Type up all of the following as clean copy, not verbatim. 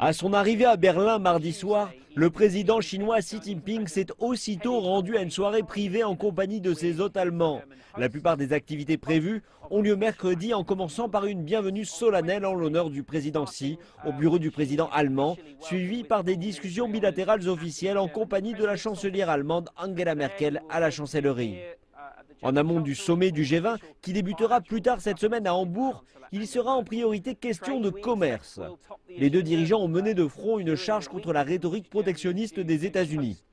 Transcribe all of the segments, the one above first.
À son arrivée à Berlin mardi soir, le président chinois Xi Jinping s'est aussitôt rendu à une soirée privée en compagnie de ses hôtes allemands. La plupart des activités prévues ont lieu mercredi, en commençant par une bienvenue solennelle en l'honneur du président Xi au bureau du président allemand, suivi par des discussions bilatérales officielles en compagnie de la chancelière allemande Angela Merkel à la chancellerie. En amont du sommet du G20, qui débutera plus tard cette semaine à Hambourg, il sera en priorité question de commerce. Les deux dirigeants ont mené de front une charge contre la rhétorique protectionniste des États-Unis.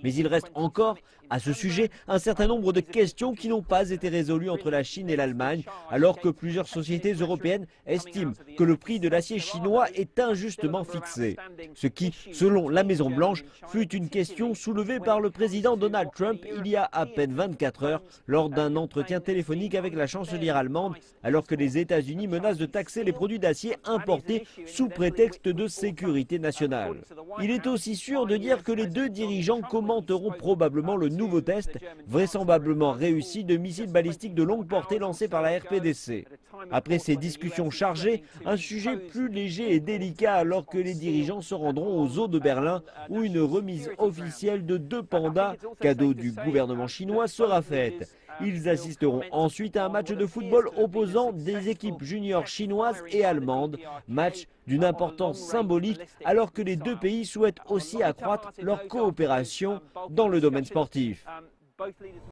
Mais il reste encore, à ce sujet, un certain nombre de questions qui n'ont pas été résolues entre la Chine et l'Allemagne, alors que plusieurs sociétés européennes estiment que le prix de l'acier chinois est injustement fixé. Ce qui, selon la Maison-Blanche, fut une question soulevée par le président Donald Trump il y a à peine 24 heures lors d'un entretien téléphonique avec la chancelière allemande, alors que les États-Unis menacent de taxer les produits d'acier importés sous prétexte de sécurité nationale. Il est aussi sûr de dire que les deux dirigeants commenteront probablement le nouveau test, vraisemblablement réussi, de missiles balistiques de longue portée lancés par la RPDC. Après ces discussions chargées, un sujet plus léger et délicat alors que les dirigeants se rendront aux eaux de Berlin où une remise officielle de 2 pandas, cadeau du gouvernement chinois, sera faite. Ils assisteront ensuite à un match de football opposant des équipes juniors chinoises et allemandes, match d'une importance symbolique alors que les deux pays souhaitent aussi accroître leur coopération dans le domaine sportif.